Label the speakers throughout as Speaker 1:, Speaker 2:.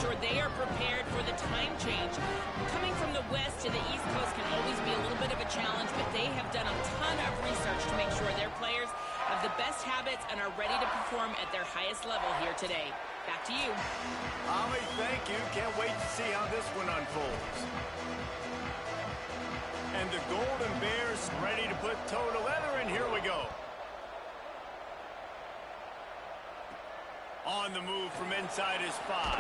Speaker 1: sure they are prepared for the time change. Coming from the West to the East Coast can always be a little bit of a challenge, but they have done a ton of research to make sure their players have the best habits and are ready to perform at their highest level here today. Back to you.
Speaker 2: Holly, thank you. Can't wait to see how this one unfolds. And the Golden Bears ready to put toe to leather, and here we go. On the move from inside his 5.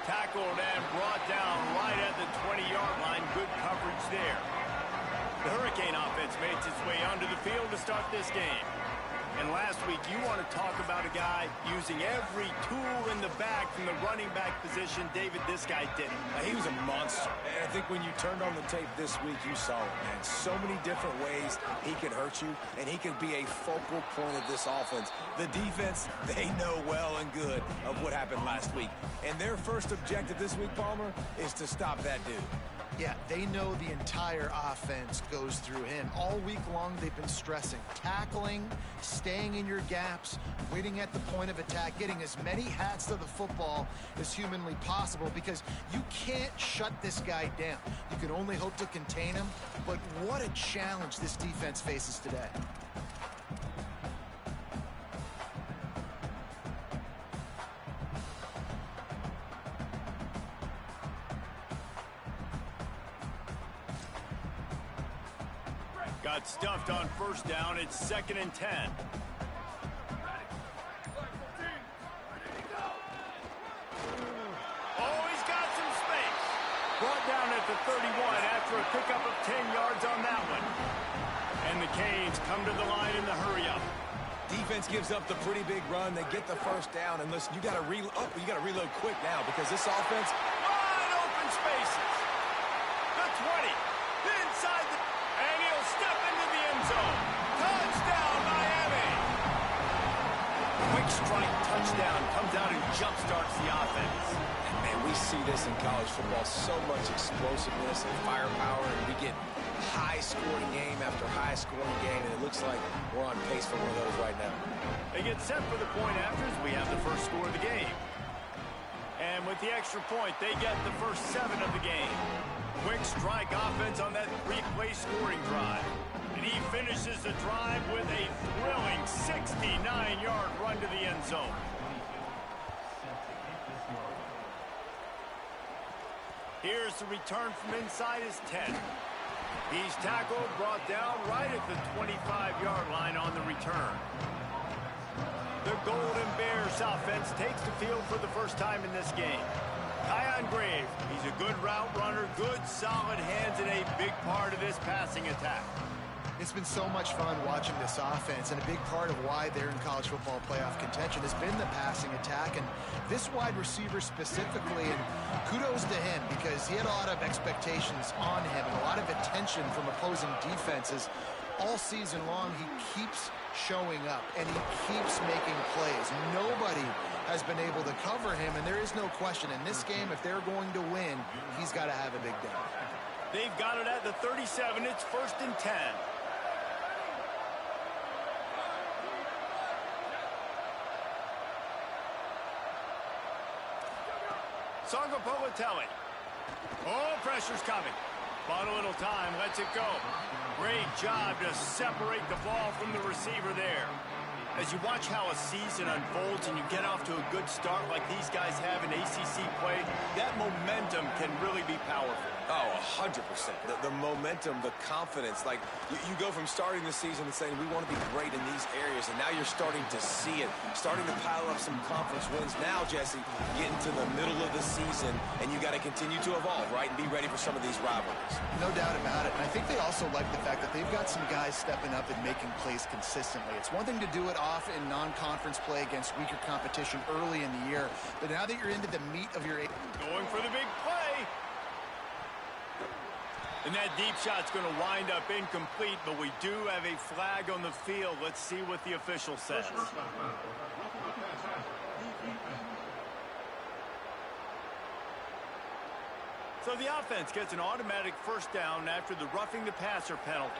Speaker 2: Tackled and brought down right at the 20-yard line. Good coverage there. The Hurricane offense makes its way onto the field to start this game. And last week, you want to talk about a guy using every tool in the bag from the running back position. David, this guy didn't.
Speaker 3: He was a monster. And I think when you turned on the tape this week, you saw it, man. So many different ways he could hurt you, and he could be a focal point of this offense. The defense, they know well and good of what happened last week. And their first objective this week, Palmer, is to stop that dude.
Speaker 4: Yeah, they know the entire offense goes through him. All week long, they've been stressing tackling, staying in your gaps, waiting at the point of attack, getting as many hats to the football as humanly possible, because you can't shut this guy down. You can only hope to contain him, but what a challenge this defense faces today.
Speaker 2: Got stuffed on first down. It's 2nd and 10. Oh, he's got some space. Brought down at the 31 after a pickup of 10 yards on that one. And the Canes come to the line in the hurry-up.
Speaker 3: Defense gives up the pretty big run. They get the first down. And listen, you got to reload quick now, because this offense...
Speaker 2: Wide open spaces. The 20. Inside the... And he'll step into the end zone. Touchdown, Miami! Quick strike touchdown comes out and jump-starts the offense.
Speaker 3: And man, we see this in college football, so much explosiveness and firepower, and we get high-scoring game after high-scoring game, and it looks like we're on pace for one of those right now.
Speaker 2: They get set for the point afters. We have the first score of the game. And with the extra point, they get the first 7 of the game. Quick strike offense on that 3-play scoring drive. And he finishes the drive with a thrilling 69-yard run to the end zone. Here's the return from inside his 10. He's tackled, brought down right at the 25-yard line on the return. The Golden Bears offense takes the field for the first time in this game. Kyon Grave, he's a good route runner, good solid hands, and a big part of this passing attack.
Speaker 4: It's been so much fun watching this offense, and a big part of why they're in college football playoff contention has been the passing attack, and this wide receiver specifically, and kudos to him, because he had a lot of expectations on him and a lot of attention from opposing defenses. All season long, he keeps showing up, and he keeps making plays. Nobody has been able to cover him, and there is no question in this game, if they're going to win, he's got to have a big day.
Speaker 2: They've got it at the 37. It's 1st and 10. Sangapolatelli. Oh, pressure's coming. Bought a little time, lets it go. Great job to separate the ball from the receiver there. As you watch how a season unfolds and you get off to a good start like these guys have in ACC play, that momentum can really be powerful.
Speaker 3: Oh, 100%. The momentum, the confidence. Like, you go from starting the season and saying, we want to be great in these areas, and now you're starting to see it, starting to pile up some conference wins. Now, Jesse, getting to the middle of the season, and you got to continue to evolve, right, and be ready for some of these rivalries.
Speaker 4: No doubt about it. And I think they also like the fact that they've got some guys stepping up and making plays consistently. It's one thing to do it off in non-conference play against weaker competition early in the year, but now that you're into the meat of your...
Speaker 2: Going for the big play. And that deep shot's going to wind up incomplete, but we do have a flag on the field. Let's see what the official says. So the offense gets an automatic first down after the roughing the passer penalty.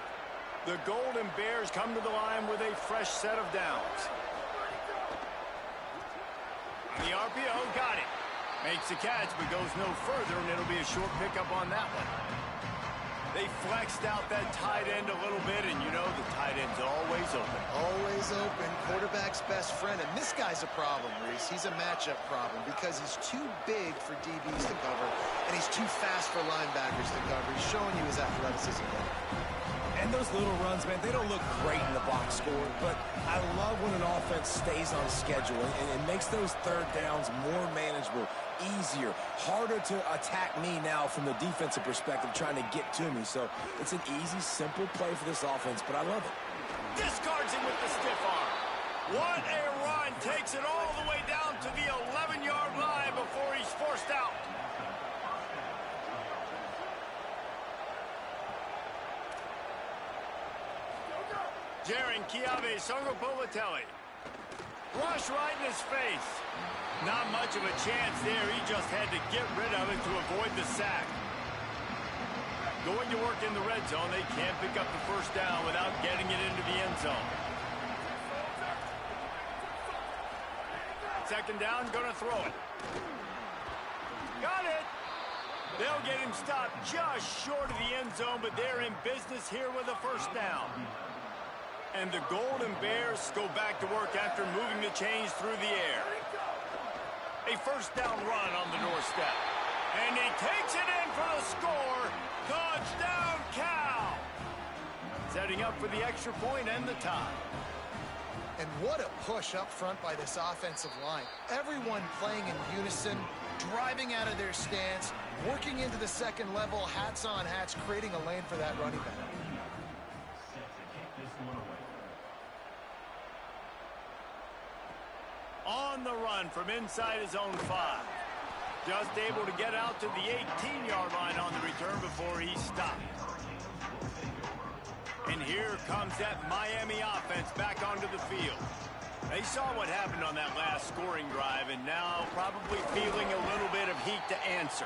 Speaker 2: The Golden Bears come to the line with a fresh set of downs. The RPO got it. Makes the catch, but goes no further, and it'll be a short pickup on that one. They flexed out that tight end a little bit, and you know the tight end's always open.
Speaker 4: Always open. Quarterback's best friend. And this guy's a problem, Reese. He's a matchup problem because he's too big for DBs to cover, and he's too fast for linebackers to cover. He's showing you his athleticism there.
Speaker 3: And those little runs, man, they don't look great in the box score, but I love when an offense stays on schedule and it makes those third downs more manageable, easier, harder to attack me now from the defensive perspective trying to get to me. So it's an easy, simple play for this offense, but I love it.
Speaker 2: Discards him with the stiff arm. What a run. Takes it all the way down to the 11-yard line before he's forced out. Jaron Kiave Songopolitelli. Rush right in his face. Not much of a chance there. He just had to get rid of it to avoid the sack. Going to work in the red zone. They can't pick up the first down without getting it into the end zone. Second down, gonna throw it. Got it. They'll get him stopped just short of the end zone, but they're in business here with a first down. And the Golden Bears go back to work after moving the chains through the air. A first down run on the doorstep. And he takes it in for the score. Touchdown, Cal! Setting up for the extra point and the tie.
Speaker 4: And what a push up front by this offensive line. Everyone playing in unison, driving out of their stance, working into the second level, hats on hats, creating a lane for that running back.
Speaker 2: On the run from inside his own 5. Just able to get out to the 18-yard line on the return before he stopped. And here comes that Miami offense back onto the field. They saw what happened on that last scoring drive and now probably feeling a little bit of heat to answer.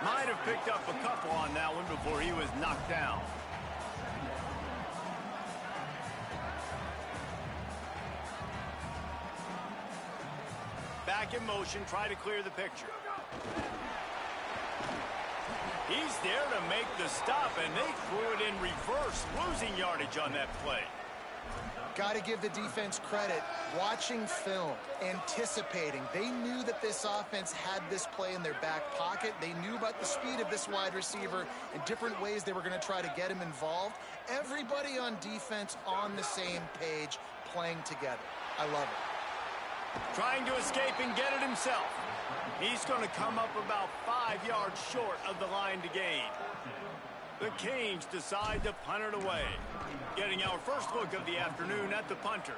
Speaker 2: Might have picked up a couple on that one before he was knocked down. Back in motion, try to clear the picture. He's there to make the stop, and they threw it in reverse, losing yardage on that play.
Speaker 4: Got to give the defense credit. Watching film, anticipating. They knew that this offense had this play in their back pocket. They knew about the speed of this wide receiver and different ways they were going to try to get him involved. Everybody on defense on the same page, playing together. I love it.
Speaker 2: Trying to escape and get it himself. He's going to come up about 5 yards short of the line to gain. The Canes decide to punt it away. Getting our first look of the afternoon at the punter.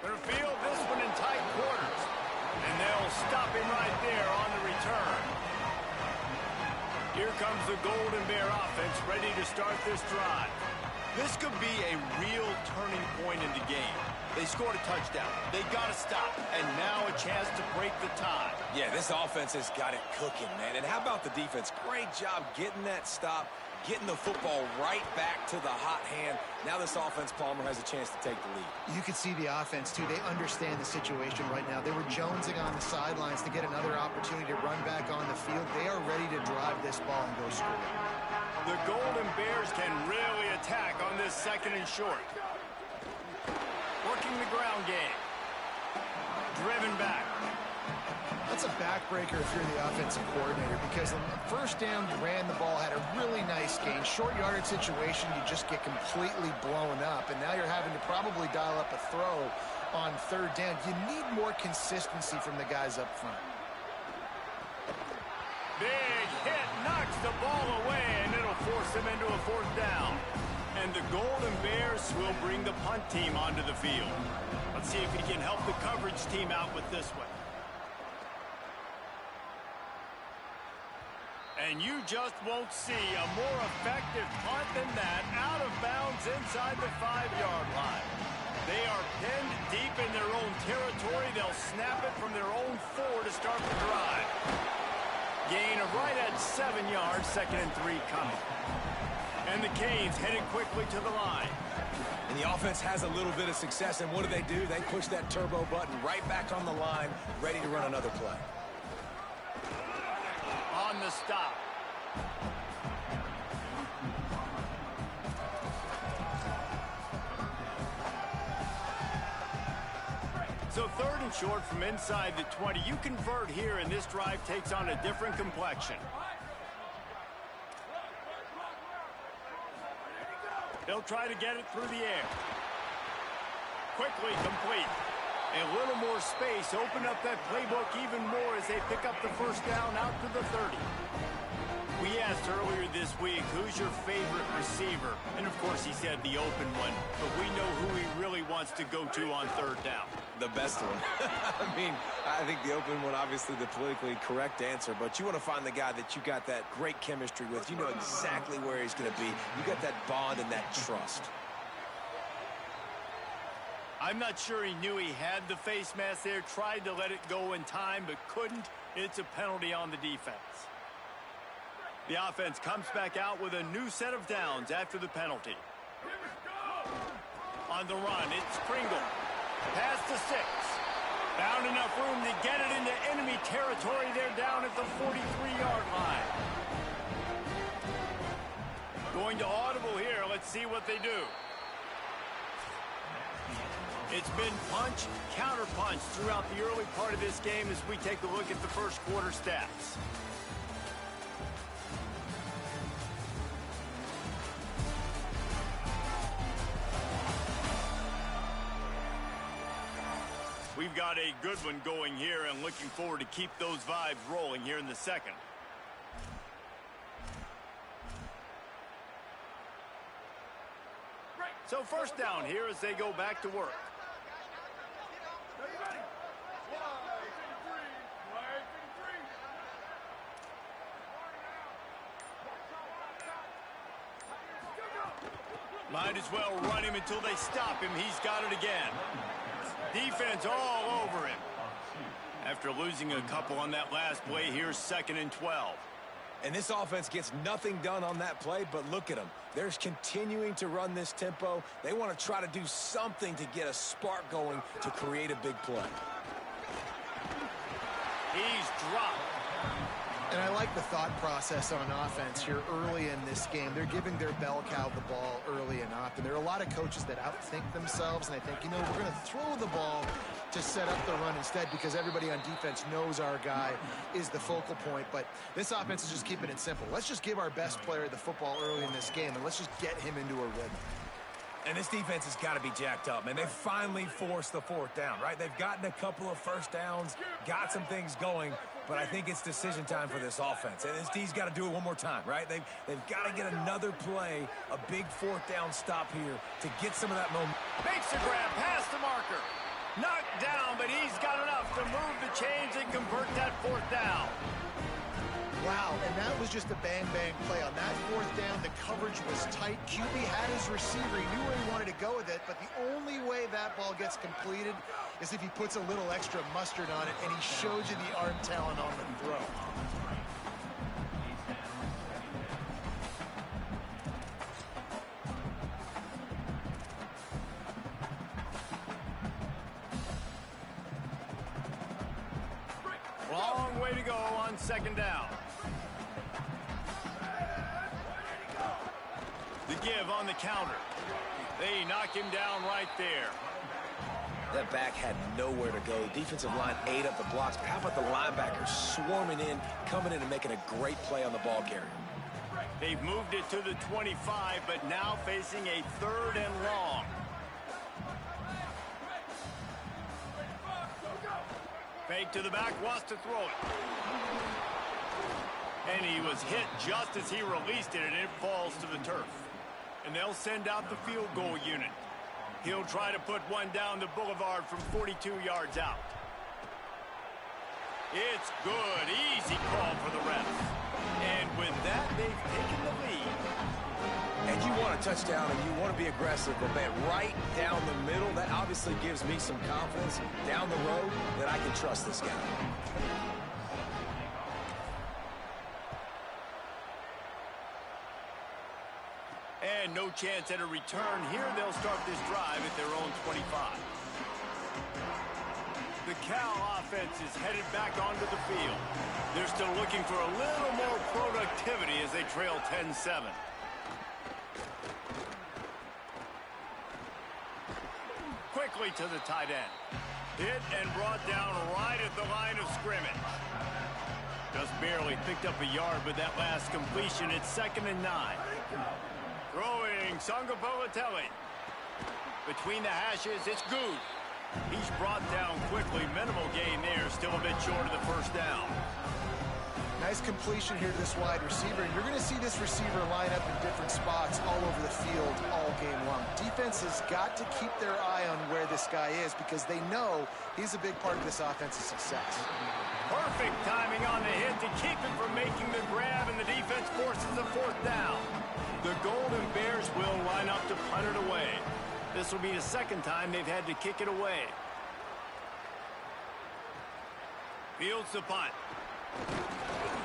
Speaker 2: Gonna field this one in tight quarters. And they'll stop him right there on the return. Here comes the Golden Bear offense ready to start this drive. This could be a real turning point in the game. They scored a touchdown. They got to stop. And now a chance to break the tie.
Speaker 3: Yeah, this offense has got it cooking, man. And how about the defense? Great job getting that stop, getting the football right back to the hot hand. Now this offense, Palmer, has a chance to take the lead.
Speaker 4: You can see the offense, too. They understand the situation right now. They were jonesing on the sidelines to get another opportunity to run back on the field. They are ready to drive this ball and go score.
Speaker 2: The Golden Bears can really attack on this second and short. Working the ground game. Driven back.
Speaker 4: That's a backbreaker if you're the offensive coordinator, because on the first down, you ran the ball, had a really nice gain. Short yardage situation, you just get completely blown up, and now you're having to probably dial up a throw on third down. You need more consistency from the guys up front.
Speaker 2: Big hit, knocks the ball away, and it'll force him into a fourth down. And the Golden Bears will bring the punt team onto the field. Let's see if he can help the coverage team out with this one. And you just won't see a more effective punt than that, out of bounds inside the 5-yard line. They are pinned deep in their own territory. They'll snap it from their own 4 to start the drive. Gain of right at 7 yards, 2nd and 3 coming. And the Canes headed quickly to the line.
Speaker 3: And the offense has a little bit of success, and what do? They push that turbo button right back on the line, ready to run another play.
Speaker 2: On the stop. So 3rd and short from inside the 20. You convert here, and this drive takes on a different complexion. They'll try to get it through the air. Quickly complete. A little more space. Open up that playbook even more as they pick up the first down out to the 30. We asked earlier this week, who's your favorite receiver? And, of course, he said the open one. But we know who he really wants to go to on 3rd down.
Speaker 3: The best one. I mean, I think the open one, obviously the politically correct answer, but you want to find the guy that you got that great chemistry with. You know exactly where he's going to be. You got that bond and that trust.
Speaker 2: I'm not sure he knew he had the face mask there, tried to let it go in time, but couldn't. It's a penalty on the defense. The offense comes back out with a new set of downs after the penalty. On the run, it's Pringle. Past the 6. Found enough room to get it into enemy territory. They're down at the 43-yard line. Going to audible here. Let's see what they do. It's been punch, counter punch throughout the early part of this game as we take a look at the first quarter stats. We've got a good one going here and looking forward to keep those vibes rolling here in the second. So first down here as they go back to work. Might as well run him until they stop him. He's got it again. Defense all over him. After losing a couple on that last play, here's 2nd and 12.
Speaker 3: And this offense gets nothing done on that play, but look at them. They're continuing to run this tempo. They want to try to do something to get a spark going to create a big play.
Speaker 2: He's dropped.
Speaker 4: And I like the thought process on offense here early in this game. They're giving their bell cow the ball early and often. There are a lot of coaches that outthink themselves, and I think, you know, we're going to throw the ball to set up the run instead because everybody on defense knows our guy is the focal point. But this offense is just keeping it simple. Let's just give our best player the football early in this game, and let's just get him into a rhythm.
Speaker 3: And this defense has got to be jacked up, man. They finally forced the 4th down, right? They've gotten a couple of first downs, got some things going, but I think it's decision time for this offense. And this D's got to do it one more time, right? They've got to get another play, a big 4th down stop here to get some of that momentum.
Speaker 2: Makes the grab past the marker. Knocked down, but he's got enough to move the chains and convert that 4th down.
Speaker 4: Wow, and that was just a bang-bang play. On that 4th down, the coverage was tight. QB had his receiver. He knew where he wanted to go with it, but the only way that ball gets completed is if he puts a little extra mustard on it, and he showed you the arm talent on the throw.
Speaker 2: Long way to go on 2nd down. The give on the counter. They knock him down right there.
Speaker 3: That back had nowhere to go. Defensive line ate up the blocks. How about the linebackers swarming in, coming in and making a great play on the ball carrier?
Speaker 2: They've moved it to the 25, but now facing a 3rd and long. Fake to the back, wants to throw it. And he was hit just as he released it, and it falls to the turf. And they'll send out the field goal unit. He'll try to put one down the boulevard from 42 yards out. It's good. Easy call for the refs. And with that, they've taken the lead.
Speaker 3: And you want a touchdown and you want to be aggressive, but man, right down the middle, that obviously gives me some confidence down the road that I can trust this guy.
Speaker 2: And no chance at a return. Here they'll start this drive at their own 25. The Cal offense is headed back onto the field. They're still looking for a little more productivity as they trail 10-7. Quickly to the tight end. Hit and brought down right at the line of scrimmage. Just barely picked up a yard with that last completion. It's 2nd and 9. Throwing Sangapolatelli. Between the hashes, it's Good. He's brought down quickly. Minimal gain there. Still a bit short of the first down.
Speaker 4: Nice completion here to this wide receiver. And you're going to see this receiver line up in different spots all over the field all game long. Defense has got to keep their eye on where this guy is because they know he's a big part of this offense's success.
Speaker 2: Perfect timing on the hit to keep him from making the grab, and the defense forces a 4th down. The Golden Bears will line up to punt it away. This will be the 2nd time they've had to kick it away. Fields the punt.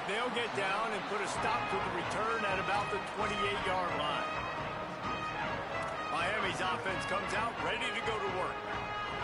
Speaker 2: They'll get down and put a stop to the return at about the 28-yard line. Miami's offense comes out ready to go to work.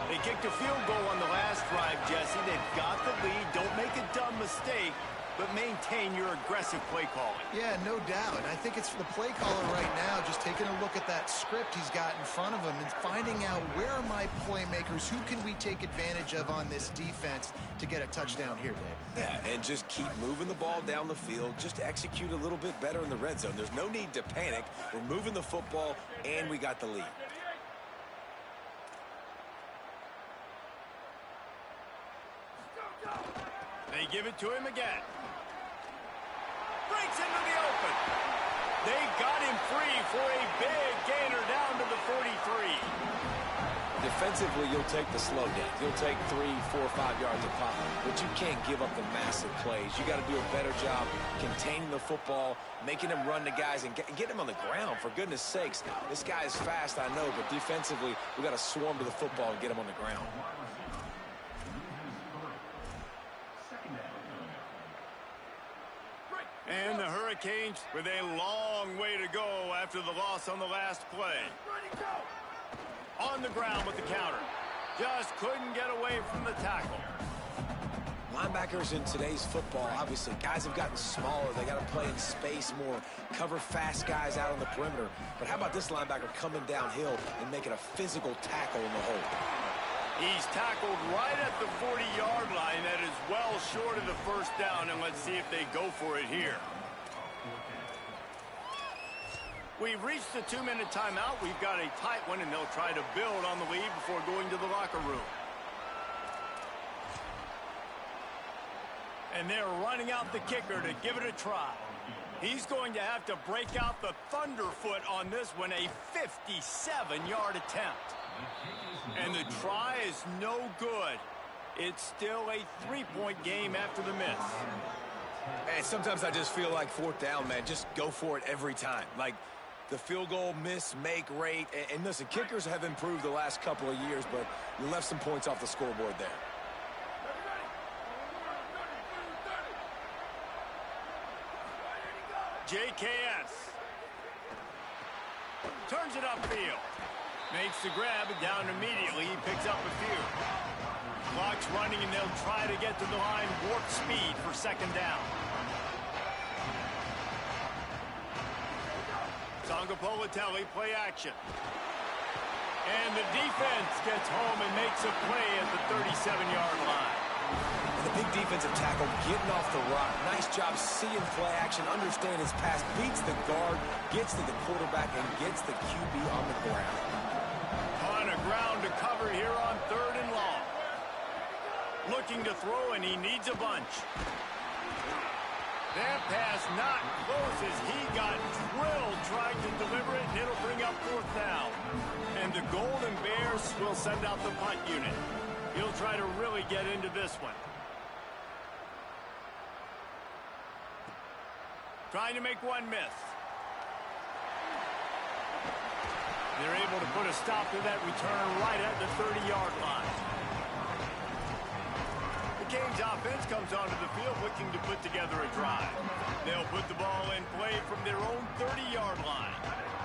Speaker 2: They kicked a field goal on the last drive, Jesse. They've got the lead. Don't make a dumb mistake, but maintain your aggressive play calling.
Speaker 4: Yeah, no doubt. I think it's for the play caller right now, just taking a look at that script he's got in front of him and finding out where are my playmakers, who can we take advantage of on this defense to get a touchdown here, Dave.
Speaker 3: Yeah, and just keep moving the ball down the field. Just execute a little bit better in the red zone. There's no need to panic. We're moving the football, and we got the lead.
Speaker 2: They give it to him again. Breaks into the open. They got him free for a big gainer down to the 43.
Speaker 3: Defensively, you'll take the slow down. You'll take 3, 4, 5 yards a pop, but you can't give up the massive plays. You got to do a better job containing the football, making them run the guys, and get them on the ground. For goodness sakes, this guy is fast, I know, but defensively, we got to swarm to the football and get him on the ground.
Speaker 2: And the Hurricanes with a long way to go after the loss on the last play. On the ground with the counter. Just couldn't get away from the tackle.
Speaker 3: Linebackers in today's football, obviously, guys have gotten smaller. They got to play in space more, cover fast guys out on the perimeter. But how about this linebacker coming downhill and making a physical tackle in the hole?
Speaker 2: He's tackled right at the 40-yard line. That is well short of the first down, and let's see if they go for it here. We've reached the 2-minute timeout. We've got a tight one, and they'll try to build on the lead before going to the locker room. And they're running out the kicker to give it a try. He's going to have to break out the thunderfoot on this one, a 57-yard attempt. And the try is no good. It's still a 3-point game after the miss.
Speaker 3: Hey, sometimes I just feel like 4th down, man. Just go for it every time. Like the field goal miss, make rate. And listen, kickers have improved the last couple of years, but you left some points off the scoreboard there.
Speaker 2: JKS turns it upfield. Makes the grab and down immediately. He picks up a few. Clock's running, and they'll try to get to the line warp speed for 2nd down. Sangapolatelli play action. And the defense gets home and makes a play at the 37-yard line.
Speaker 3: And the big defensive tackle getting off the rock. Nice job seeing play action, understand his pass, beats the guard, gets to the quarterback, and gets the QB on the ground.
Speaker 2: On a ground to cover here on 3rd and long. Looking to throw, and he needs a bunch. That pass not close as he got drilled trying to deliver it, and it'll bring up 4th down. And the Golden Bears will send out the punt unit. He'll try to really get into this one. Trying to make one miss. They're able to put a stop to that return right at the 30-yard line. The Canes offense comes onto the field looking to put together a drive. They'll put the ball in play from their own 30-yard line.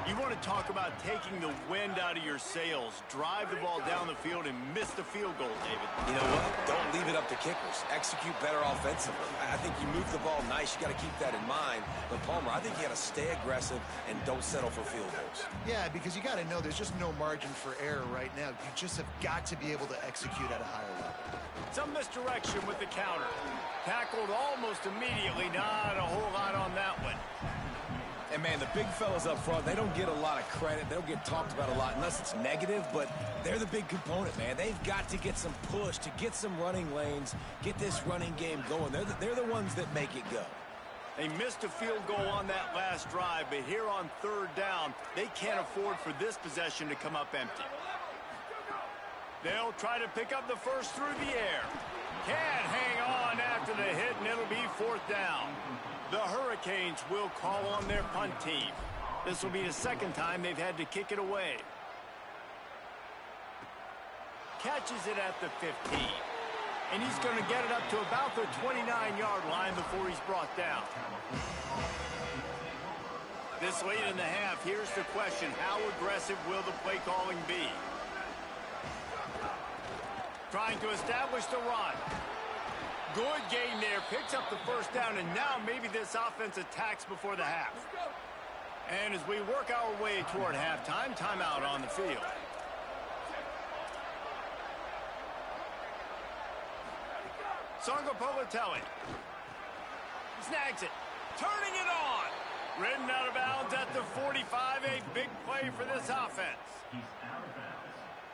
Speaker 2: You want to talk about taking the wind out of your sails. Drive the ball down the field and miss the field goal, David.
Speaker 3: You know what? Don't leave it up to kickers. Execute better offensively. I think you move the ball nice. You got to keep that in mind. But, Palmer, I think you got to stay aggressive and don't settle for field goals.
Speaker 4: Yeah, because you got to know there's just no margin for error right now. You just have got to be able to execute at a higher level.
Speaker 2: Some misdirection with the counter. Tackled almost immediately. Not a whole lot on that one.
Speaker 3: And, man, the big fellas up front, they don't get a lot of credit. They don't get talked about a lot unless it's negative, but they're the big component, man. They've got to get some push, to get some running lanes, get this running game going. They're the ones that make it go.
Speaker 2: They missed a field goal on that last drive, but here on third down, they can't afford for this possession to come up empty. They'll try to pick up the first through the air. Can't hang on after the hit, and it'll be fourth down. The Hurricanes will call on their punt team. This will be the second time they've had to kick it away. Catches it at the 15. And he's going to get it up to about the 29-yard line before he's brought down. This late in the half, here's the question. How aggressive will the play calling be? Trying to establish the run. Good gain there, picks up the first down, and now maybe this offense attacks before the half. And as we work our way toward halftime, timeout on the field. Sangapolitelli snags it, turning it on. Ridden out of bounds at the 45, a big play for this offense.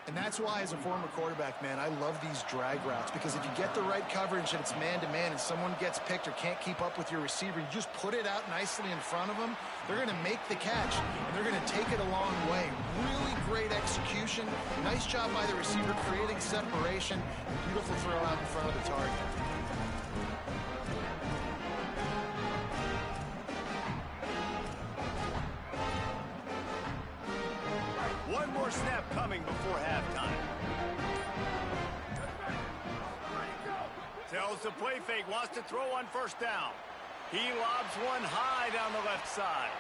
Speaker 4: And that's why, as a former quarterback, man, I love these drag routes, because if you get the right coverage and it's man-to-man and someone gets picked or can't keep up with your receiver, you just put it out nicely in front of them, they're going to make the catch, and they're going to take it a long way. Really great execution. Nice job by the receiver creating separation. Beautiful throw out in front of the target.
Speaker 2: One more snap coming before halftime. Tells the play fake, wants to throw on first down. He lobs one high down the left side.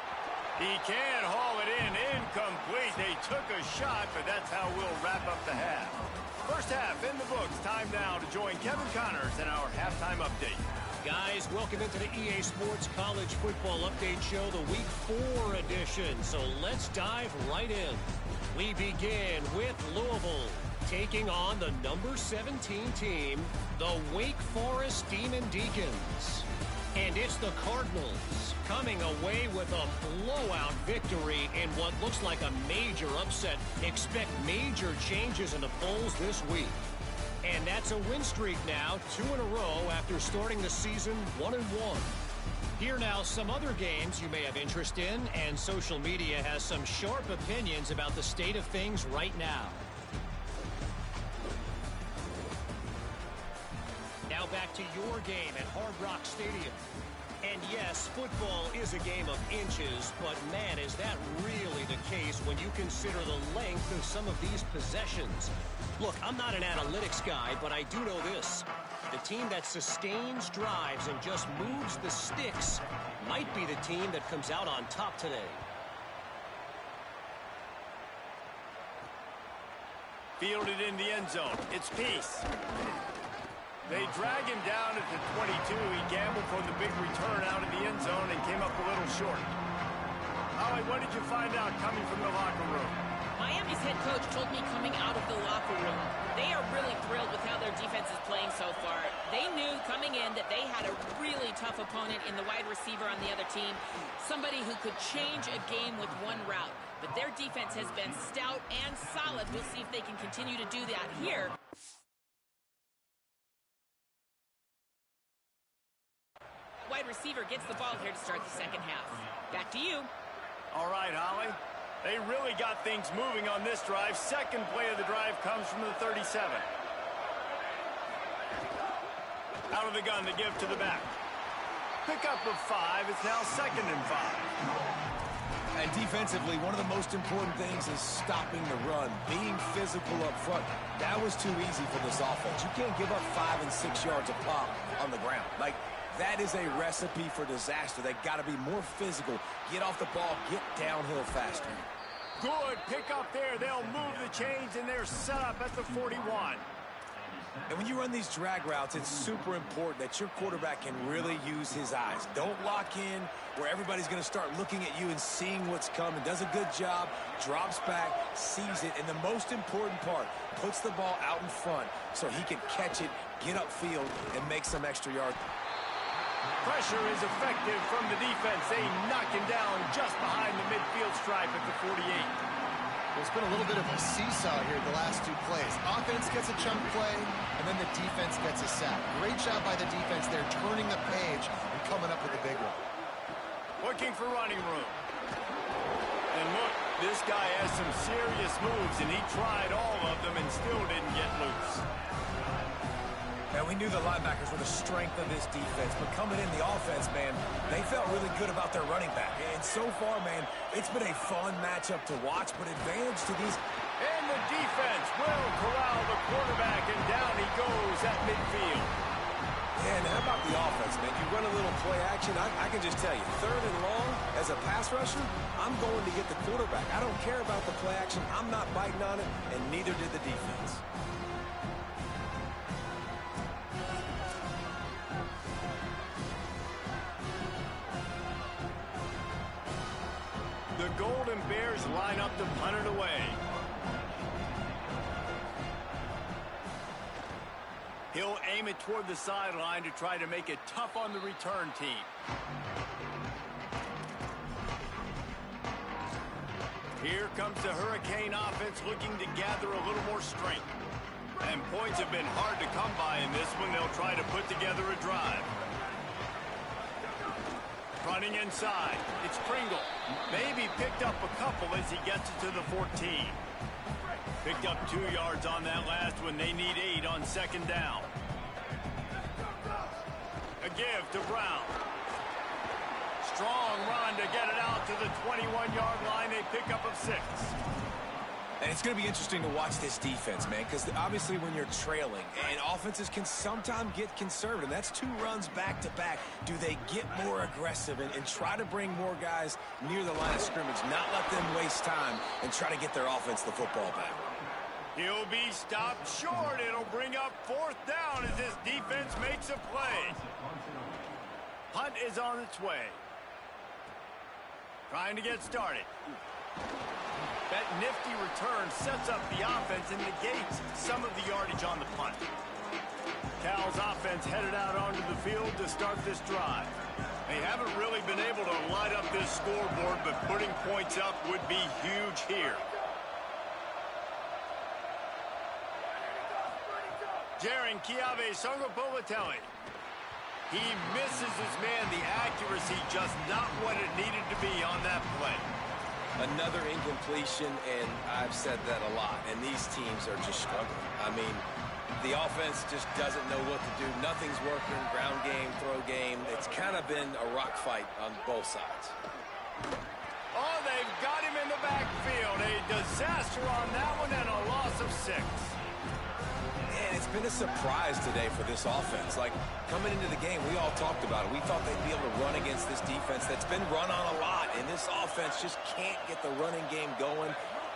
Speaker 2: He can haul it in, incomplete. They took a shot, but that's how we'll wrap up the half. First half in the books. Time now to join Kevin Connors in our halftime update.
Speaker 5: Guys, welcome into the EA Sports College Football Update Show, the Week 4 edition. So let's dive right in. We begin with Louisville taking on the number 17 team, the Wake Forest Demon Deacons. And it's the Cardinals coming away with a blowout victory in what looks like a major upset. Expect major changes in the polls this week. And that's a win streak now, 2 in a row after starting the season 1-1. Here now, some other games you may have interest in, and social media has some sharp opinions about the state of things right now. Now back to your game at Hard Rock Stadium. And yes, football is a game of inches, but man, is that really the case when you consider the length of some of these possessions. Look, I'm not an analytics guy, but I do know this. The team that sustains drives and just moves the sticks might be the team that comes out on top today.
Speaker 2: Fielded in the end zone. It's Peace. They drag him down at the 22. He gambled for the big return out of the end zone and came up a little short. Holly, what did you find out coming from the locker room?
Speaker 1: Miami's head coach told me coming out of the locker room, they are really thrilled with how their defense is playing so far. They knew coming in that they had a really tough opponent in the wide receiver on the other team, somebody who could change a game with one route. But their defense has been stout and solid. We'll see if they can continue to do that here. Wide receiver gets the ball here to start the second half. Back to you.
Speaker 2: All right, Holly. They really got things moving on this drive. Second play of the drive comes from the 37. Out of the gun to give to the back. Pickup of 5. It's now 2nd and 5.
Speaker 3: And defensively, one of the most important things is stopping the run, being physical up front. That was too easy for this offense. You can't give up 5 and 6 yards of pop on the ground. Like, That is a recipe for disaster. They got to be more physical, get off the ball, get downhill faster.
Speaker 2: Good pick up there. They'll move the chains, and they're set up at the 41.
Speaker 3: And when you run these drag routes, it's super important that your quarterback can really use his eyes. Don't lock in where everybody's going to start looking at you and seeing what's coming. Does a good job, drops back, sees it, and the most important part, puts the ball out in front so he can catch it, get upfield, and make some extra yards.
Speaker 2: Pressure is effective from the defense. They knock him down just behind the midfield stripe at the 48.
Speaker 4: There's been a little bit of a seesaw here the last two plays. Offense gets a chunk play, and then the defense gets a sack. Great job by the defense there, turning the page and coming up with a big one.
Speaker 2: Looking for running room. And look, this guy has some serious moves, and he tried all of them and still didn't get loose.
Speaker 3: And we knew the linebackers were the strength of this defense, but coming in the offense, man, they felt really good about their running back. And so far, man, it's been a fun matchup to watch, but advantage to these.
Speaker 2: And the defense will corral the quarterback, and down he goes at midfield.
Speaker 3: Yeah, and how about the offense, man? You run a little play action. I can just tell you, 3rd and long, as a pass rusher, I'm going to get the quarterback. I don't care about the play action. I'm not biting on it, and neither did the defense.
Speaker 2: The Golden Bears line up to punt it away. He'll aim it toward the sideline to try to make it tough on the return team. Here comes the Hurricane offense looking to gather a little more strength. And points have been hard to come by in this one. They'll try to put together a drive. Running inside. It's Pringle. Maybe picked up a couple as he gets it to the 14. Picked up 2 yards on that last one. They need 8 on 2nd down. A give to Brown. Strong run to get it out to the 21-yard line. A pickup of 6.
Speaker 3: And it's going to be interesting to watch this defense, man, because obviously when you're trailing, and offenses can sometimes get conservative. That's 2 runs back-to-back. Do they get more aggressive and try to bring more guys near the line of scrimmage, not let them waste time, and try to get their offense the football back?
Speaker 2: He'll be stopped short. It'll bring up 4th down as this defense makes a play. Hunt is on its way. Trying to get started. That nifty return sets up the offense and negates some of the yardage on the punt. Cal's offense headed out onto the field to start this drive. They haven't really been able to light up this scoreboard, but putting points up would be huge here. Jaron Chiave Songopolitelli. He misses his man. The accuracy just not what it needed to be on that play.
Speaker 3: Another incompletion, and I've said that a lot, and these teams are just struggling. I mean, the offense just doesn't know what to do. Nothing's working, ground game, throw game. It's kind of been a rock fight on both sides.
Speaker 2: Oh, they've got him in the backfield. A disaster on that one and a loss of 6.
Speaker 3: And it's been a surprise today for this offense. Like, coming into the game, we all talked about it. We thought they'd be able to run against this defense that's been run on a lot, and this offense just can't get the running game going.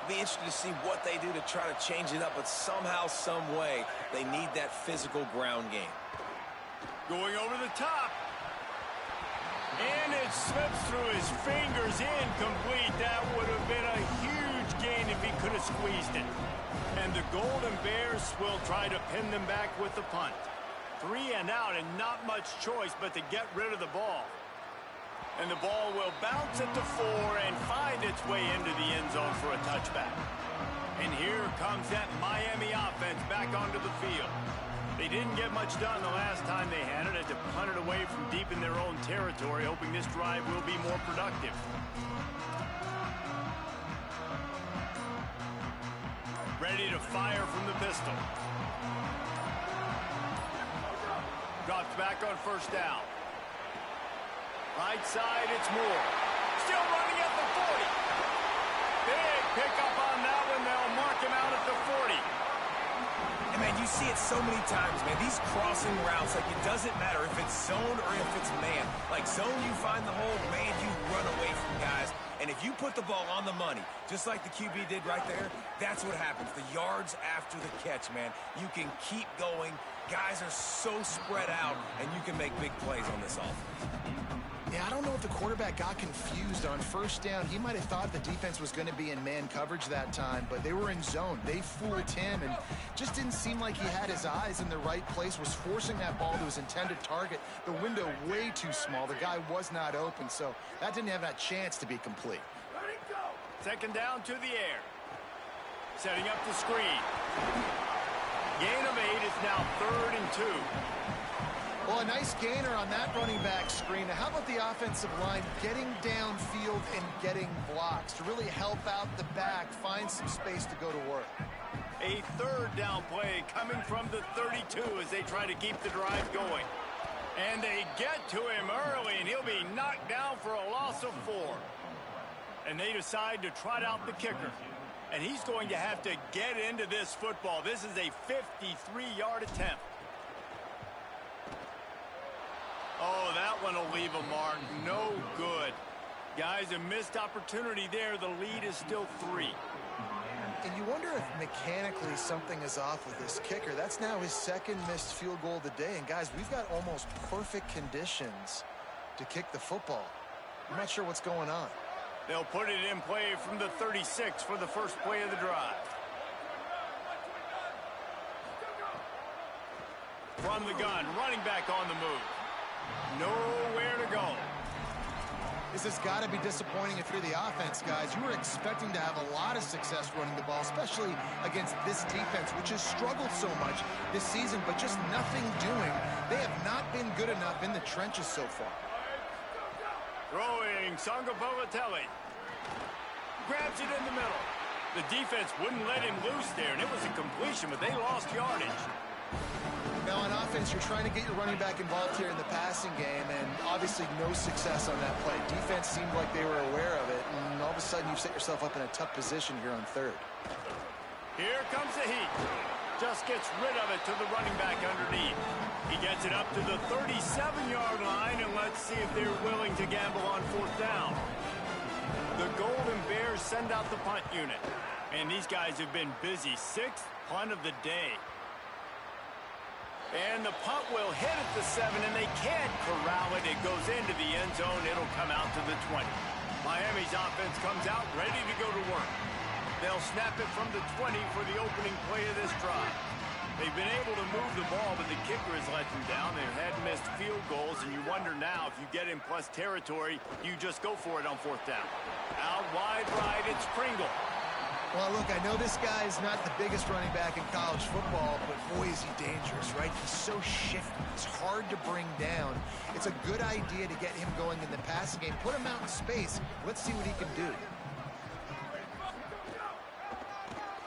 Speaker 3: Be interested to see what they do to try to change it up, but somehow, some way, they need that physical ground game.
Speaker 2: Going over the top. And it slips through his fingers, incomplete. That would have been a huge gain if he could have squeezed it. And the Golden Bears will try to pin them back with the punt. 3 and out, and not much choice but to get rid of the ball. And the ball will bounce at the 4 and find its way into the end zone for a touchback. And here comes that Miami offense back onto the field. They didn't get much done the last time they had it. Had to punt it away from deep in their own territory, hoping this drive will be more productive. Ready to fire from the pistol. Drops back on 1st down. Right side, it's Moore. Still running at the 40. Big pickup on that one. They'll mark him out at the 40.
Speaker 3: And Man, you see it so many times, man. These crossing routes, like, it doesn't matter if it's zone or if it's man. Like, zone, you find the hole. Man, you run away from guys. And if you put the ball on the money, just like the QB did right there, that's what happens. The yards after the catch, man. You can keep going. Guys are so spread out, and you can make big plays on this offense.
Speaker 4: Yeah, I don't know if the quarterback got confused on first down. He might have thought the defense was going to be in man coverage that time, but they were in zone. They fooled him and just didn't seem like he had his eyes in the right place, was forcing that ball to his intended target. The window way too small. The guy was not open, so that didn't have that chance to be complete.
Speaker 2: Second down to the air. Setting up the screen. Gain of 8 is now 3rd and 2.
Speaker 4: Well, a nice gainer on that running back screen. Now, how about the offensive line getting downfield and getting blocks to really help out the back, find some space to go to work?
Speaker 2: A 3rd down play coming from the 32 as they try to keep the drive going. And they get to him early, and he'll be knocked down for a loss of 4. And they decide to trot out the kicker. And he's going to have to get into this football. This is a 53-yard attempt. Oh, that one will leave a mark. No good. Guys, a missed opportunity there. The lead is still 3.
Speaker 4: And you wonder if mechanically something is off with this kicker. That's now his 2nd missed field goal of the day. And, guys, we've got almost perfect conditions to kick the football. I'm not sure what's going on.
Speaker 2: They'll put it in play from the 36 for the first play of the drive. From the gun, running back on the move. Nowhere to go.
Speaker 4: This has got to be disappointing if you're the offense, guys. You were expecting to have a lot of success running the ball, especially against this defense, which has struggled so much this season, but just nothing doing. They have not been good enough in the trenches so far.
Speaker 2: Throwing, Sangapavatelli. Grabs it in the middle. The defense wouldn't let him loose there, and it was a completion, but they lost yardage.
Speaker 4: Now, on offense, you're trying to get your running back involved here in the passing game, and obviously no success on that play. Defense seemed like they were aware of it, and all of a sudden you've set yourself up in a tough position here on 3rd.
Speaker 2: Here comes the heat. Just gets rid of it to the running back underneath. He gets it up to the 37-yard line, and let's see if they're willing to gamble on 4th down. The Golden Bears send out the punt unit. And these guys have been busy. 6th punt of the day. And the punt will hit at the 7, and they can't corral it. It goes into the end zone. It'll come out to the 20. Miami's offense comes out ready to go to work. They'll snap it from the 20 for the opening play of this drive. They've been able to move the ball, but the kicker has let them down. They've had missed field goals, and you wonder now if you get in plus territory, you just go for it on 4th down. Out wide right, it's Pringle.
Speaker 4: Well, look, I know this guy's not the biggest running back in college football, but boy, is he dangerous, right? He's so shifty. It's hard to bring down. It's a good idea to get him going in the passing game. Put him out in space. Let's see what he can do.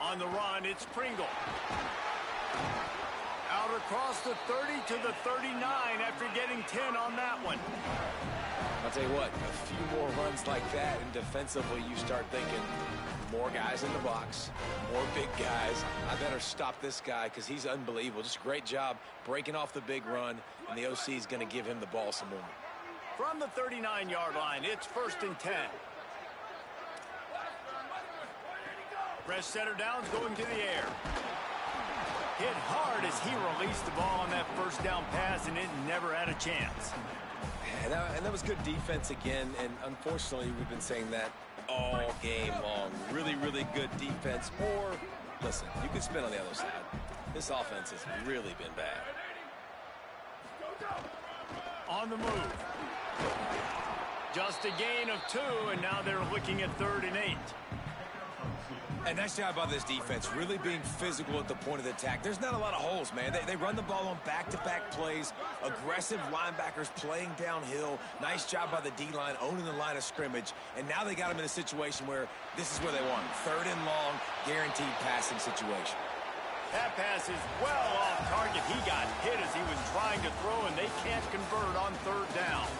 Speaker 2: On the run, it's Pringle. Out across the 30 to the 39 after getting 10 on that one.
Speaker 3: I'll tell you what, a few more runs like that, and defensively you start thinking, more guys in the box, more big guys. I better stop this guy because he's unbelievable. Just a great job breaking off the big run, and the OC is going to give him the ball some more.
Speaker 2: From the 39-yard line, it's 1st and 10. Fresh center downs going to the air. Hit hard as he released the ball on that 1st down pass, and it never had a chance.
Speaker 3: And that was good defense again, and unfortunately we've been saying that all game long. Really, really good defense. Or, listen, you can spin on the other side. This offense has really been bad.
Speaker 2: On the move. Just a gain of 2, and now they're looking at 3rd and 8.
Speaker 3: And nice job by this defense, really being physical at the point of the attack. There's not a lot of holes, man. They run the ball on back-to-back plays, aggressive linebackers playing downhill. Nice job by the D-line, owning the line of scrimmage. And now they got them in a situation where this is where they want them. 3rd and long, guaranteed passing situation.
Speaker 2: That pass is well off target. He got hit as he was trying to throw, and they can't convert on 3rd down.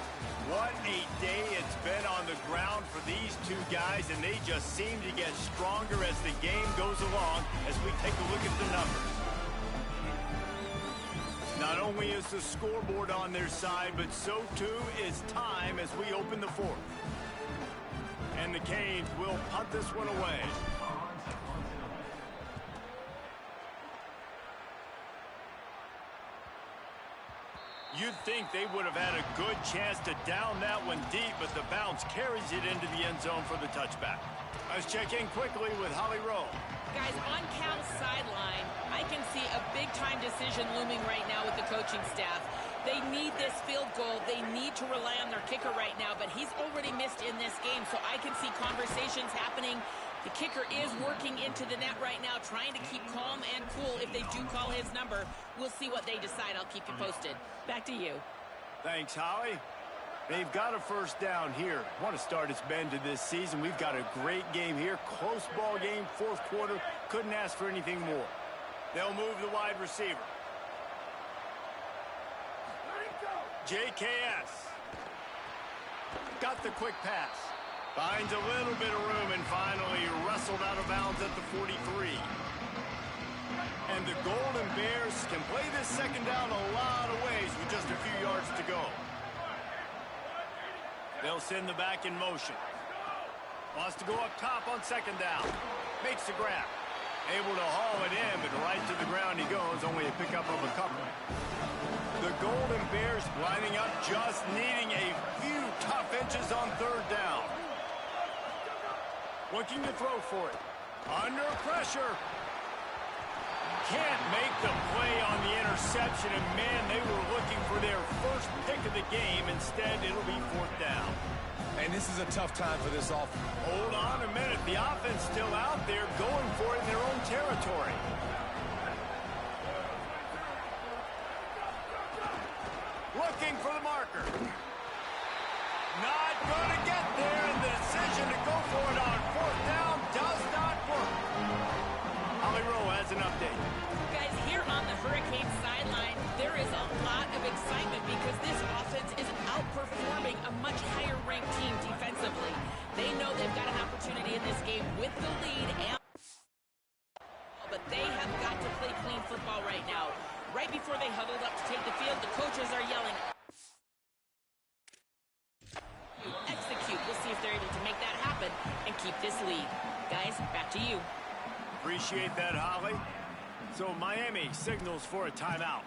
Speaker 2: What a day it's been on the ground for these two guys, and they just seem to get stronger as the game goes along as we take a look at the numbers. only is the scoreboard on their side, but so too is time as we open the fourth. And the Canes will punt this one away. You'd think they would have had a good chance to down that one deep, but the bounce carries it into the end zone for the touchback. Let's check in quickly with Holly Rowe.
Speaker 1: Guys, on Cal's sideline, I can see a big-time decision looming right now with the coaching staff. They need this field goal. They need to rely on their kicker right now, but he's already missed in this game, so I can see conversations happening. The kicker is working into the net right now, trying to keep calm and cool if they do call his number. We'll see what they decide. I'll keep you posted. Back to you.
Speaker 2: Thanks, Holly. They've got a first down here. Want to start its bend to this season. We've got a great game here. Close ball game, fourth quarter. Couldn't ask for anything more. They'll move the wide receiver. JKS. Got the quick pass. Finds a little bit of room and finally wrestled out of bounds at the 43. And the Golden Bears can play this second down a lot of ways with just a few yards to go. They'll send the back in motion. Wants to go up top on second down. Makes the grab. Able to haul it in, but right to the ground he goes. Only a pickup of a couple. The Golden Bears lining up, just needing a few tough inches on third down. Looking to throw for it. Under pressure. Can't make the play on the interception, and man, they were looking for their first pick of the game. Instead, it'll be fourth down.
Speaker 3: And this is a tough time for this offense.
Speaker 2: Hold on a minute. The offense still out there going for it in their own territory. Looking for the marker. Not going to get there, and the decision to go for it on fourth down does not work. Holly Rowe has an update.
Speaker 1: Guys, here on the Hurricane sideline, there is a lot of excitement because this offense is outperforming a much higher-ranked team defensively. They know they've got an opportunity in this game with the lead, but they have got to play clean football right now. Right before they huddled up to take the field, the coaches are yelling, execute. We'll see if they're able to make that happen and keep this lead. Guys, back to you.
Speaker 2: Appreciate that, Holly. So Miami signals for a timeout.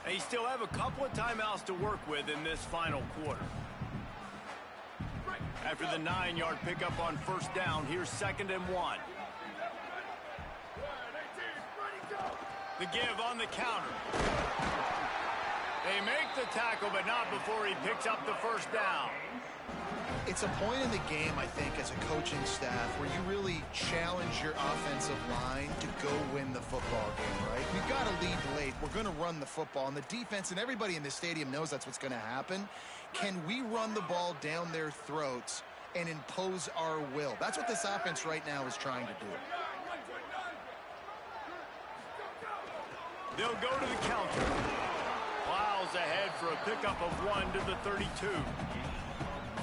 Speaker 2: They still have a couple of timeouts to work with in this final quarter. After the 9-yard pickup on first down, here's 2nd and 1. The give on the counter. They make the tackle, but not before he picks up the first down.
Speaker 4: It's a point in the game, I think, as a coaching staff where you really challenge your offensive line to go win the football game, right? We've got to lead late. We're going to run the football, and the defense and everybody in the stadium knows that's what's going to happen. Can we run the ball down their throats and impose our will? That's what this offense right now is trying to do.
Speaker 2: They'll go to the counter. Plows ahead for a pickup of 1 to the 32.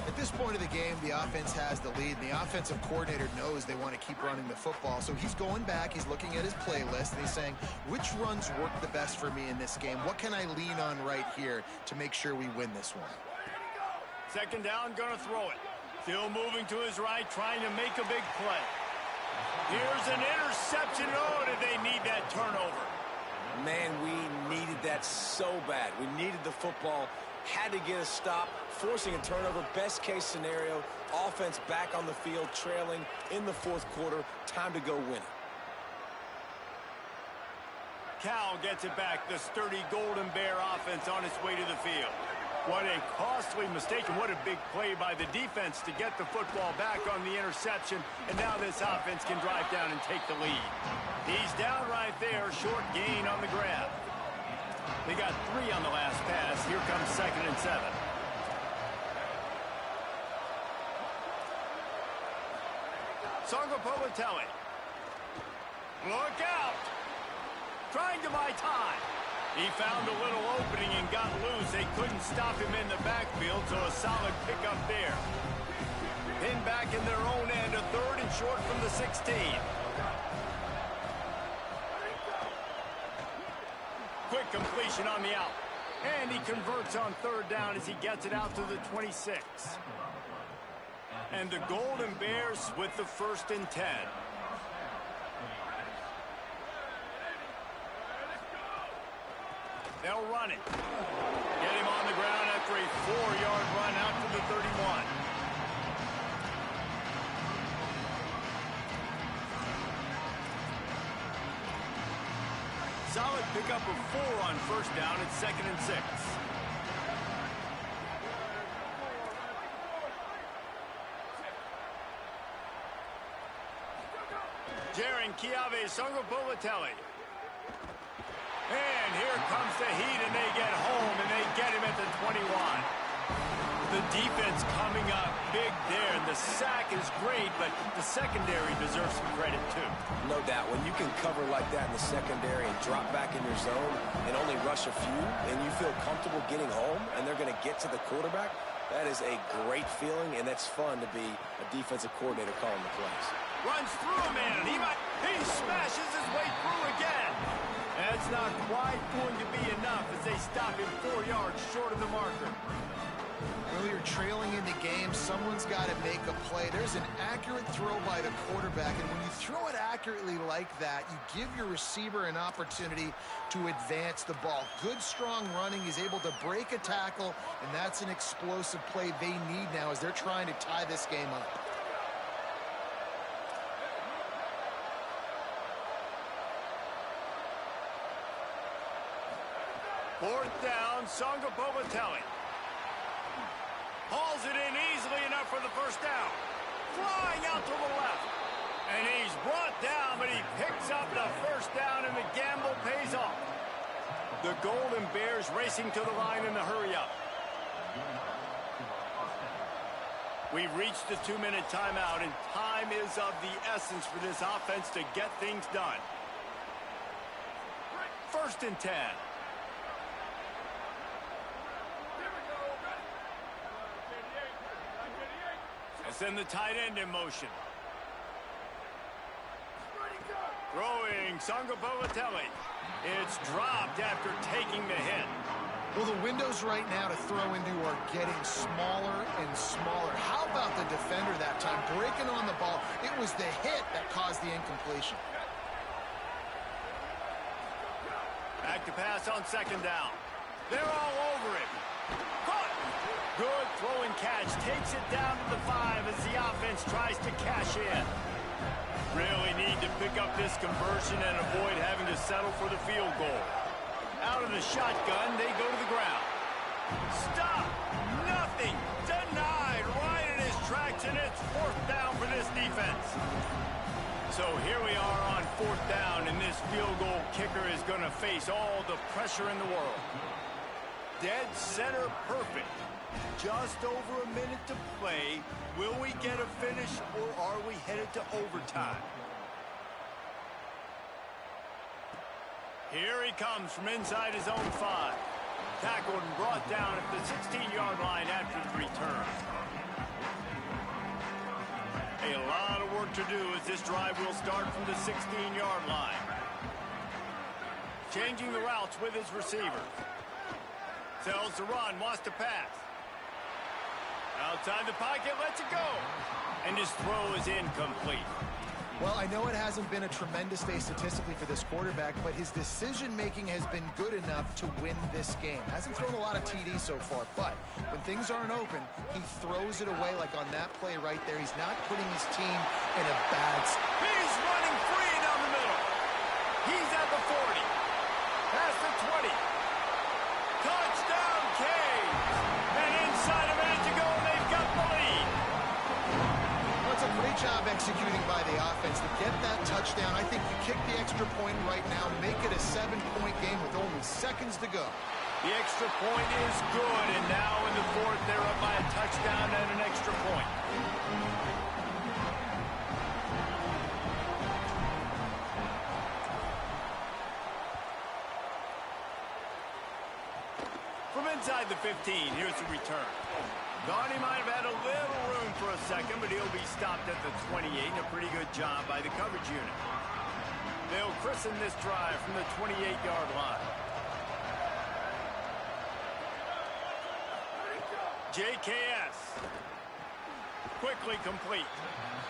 Speaker 4: At this point of the game, the offense has the lead, and the offensive coordinator knows they want to keep running the football. So he's going back, he's looking at his playlist, and he's saying, which runs work the best for me in this game? What can I lean on right here to make sure we win this one?
Speaker 2: 2nd down, gonna throw it. Still moving to his right, trying to make a big play. Here's an interception. Oh, did they need that turnover?
Speaker 3: Man, we needed that so bad. We needed the football, had to get a stop, forcing a turnover. Best case scenario, offense back on the field, trailing in the fourth quarter. Time to go win it.
Speaker 2: Cal gets it back. The sturdy Golden Bear offense on its way to the field. What a costly mistake, and what a big play by the defense to get the football back on the interception. And now this offense can drive down and take the lead. He's down right there, short gain on the grab. They got 3 on the last pass. Here comes 2nd and 7. Songo Povatelli. Look out! Trying to buy time. He found a little opening and got loose. They couldn't stop him in the backfield, so a solid pickup there. Then back in their own end, a 3rd and short from the 16. quick completion on the out. And he converts on third down as he gets it out to the 26. And the Golden Bears with the 1st and 10. They'll run it. Get him on the ground after a 4-yard run out to the 31. Solid pickup of 4 on 1st down at 2nd and 6. Jaron Chiave Songobolatelli. And here comes the heat, and they get home, and they get him at the 21. The defense coming up big there, and the sack is great, but the secondary deserves some credit, too.
Speaker 3: No doubt. When you can cover like that in the secondary and drop back in your zone and only rush a few, and you feel comfortable getting home, and they're going to get to the quarterback, that is a great feeling, and that's fun to be a defensive coordinator calling the plays.
Speaker 2: Runs through a man. He smashes his way through again. That's not quite going to be enough as they stop him 4 yards short of the marker.
Speaker 4: Well, you're trailing in the game. Someone's got to make a play. There's an accurate throw by the quarterback, and when you throw it accurately like that, you give your receiver an opportunity to advance the ball. Good, strong running. He's able to break a tackle, and that's an explosive play they need now as they're trying to tie this game up.
Speaker 2: 4th down, Songobolatelli. Hauls it in easily enough for the 1st down. Flying out to the left. And he's brought down, but he picks up the 1st down, and the gamble pays off. The Golden Bears racing to the line in the hurry-up. We've reached the 2-minute timeout, and time is of the essence for this offense to get things done. 1st and 10. Send the tight end in motion. Throwing Songobolatelli. It's dropped after taking the hit.
Speaker 4: Well, the windows right now to throw into are getting smaller and smaller. How about the defender that time breaking on the ball? It was the hit that caused the incompletion.
Speaker 2: Back to pass on 2nd down. They're all over it. Caught. Good throw and catch. Takes it down to the 5 as the offense tries to cash in. Really need to pick up this conversion and avoid having to settle for the field goal. Out of the shotgun, they go to the ground. Stop. Nothing. Denied right in his tracks, and it's 4th down for this defense. So here we are on 4th down, and this field goal kicker is going to face all the pressure in the world. Dead center perfect. Just over a minute to play. Will we get a finish, or are we headed to overtime? Here he comes from inside his own 5. Tackled and brought down at the 16-yard line after the return. A lot of work to do as this drive will start from the 16-yard line. Changing the routes with his receivers. Tells the run, wants to pass. Outside the pocket, lets it go. And his throw is incomplete.
Speaker 4: Well, I know it hasn't been a tremendous day statistically for this quarterback, but his decision-making has been good enough to win this game. Hasn't thrown a lot of TDs so far, but when things aren't open, he throws it away like on that play right there. He's not putting his team in a bad spot.
Speaker 2: He's running free down the middle. He's at the 40. Past the 20. Touchdown, Canes. And inside a minute to go, they've got the lead.
Speaker 4: Well, it's a great job executing by the offense to get that touchdown. I think you kick the extra point right now, make it a 7-point game with only seconds to go.
Speaker 2: The extra point is good, and now in the 4th, they're up by a touchdown and an extra point. From inside the 15, here's the return. Thought he might have had a little room for a second, but he'll be stopped at the 28, and a pretty good job by the coverage unit. They'll christen this drive from the 28-yard line. JKS. Quickly complete.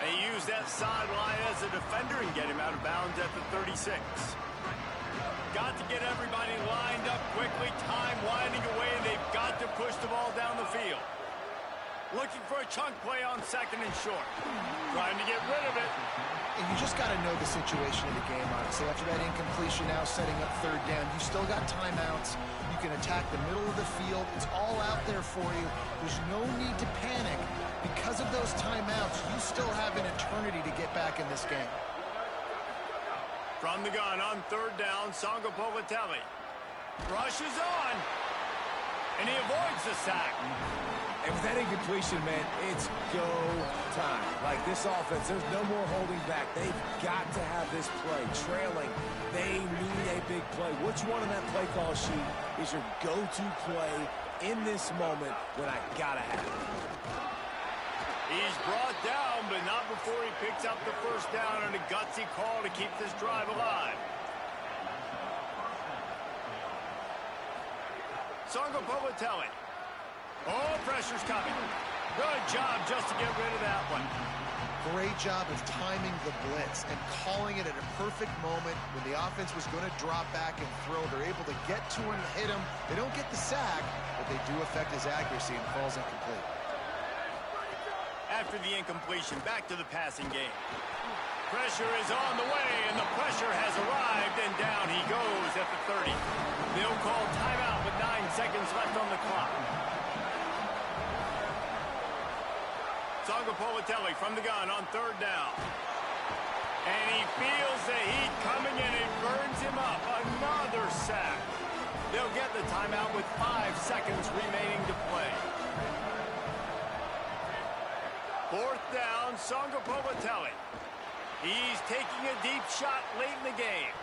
Speaker 2: And he used that sideline as a defender and get him out of bounds at the 36. Got to get everybody lined up quickly. Time winding away, and they've got to push the ball down the field. Looking for a chunk play on 2nd and short. Trying to get rid of it.
Speaker 4: And you just got to know the situation of the game, honestly. After that incompletion, now setting up 3rd down, you still got timeouts. You can attack the middle of the field. It's all out there for you. There's no need to panic. Because of those timeouts, you still have an eternity to get back in this game.
Speaker 2: From the gun on 3rd down, Sangapolatelli rushes on, and he avoids the sack.
Speaker 3: And with that incompletion, man, it's go time. Like this offense, there's no more holding back. They've got to have this play. Trailing, they need a big play. Which one on that play call sheet is your go-to play in this moment when I gotta have it?
Speaker 2: He's brought down, but not before he picks up the 1st down on a gutsy call to keep this drive alive. Sangapolatelli. Oh, pressure's coming. Good job just to get rid of that one.
Speaker 4: Great job of timing the blitz and calling it at a perfect moment when the offense was going to drop back and throw. They're able to get to him, hit him. They don't get the sack, but they do affect his accuracy and falls incomplete.
Speaker 2: After the incompletion, back to the passing game. Pressure is on the way, and the pressure has arrived, and down he goes at the 30. They'll call timeout with 9 seconds left on the clock. Sangapolatelli from the gun on 3rd down. And he feels the heat coming, and it burns him up. Another sack. They'll get the timeout with 5 seconds remaining to play. 4th down, Sangapolatelli. He's taking a deep shot late in the game.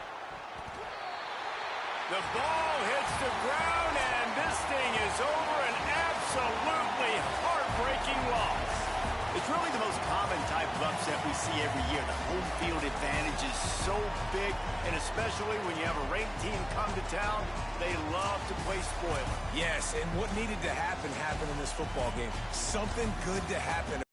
Speaker 2: The ball hits the ground, and this thing is over. An absolutely heartbreaking loss. It's really the most common type of upset we see every year. The home field advantage is so big, and especially when you have a ranked team come to town, they love to play spoil.
Speaker 3: Yes, and what needed to happen happened in this football game. Something good to happen.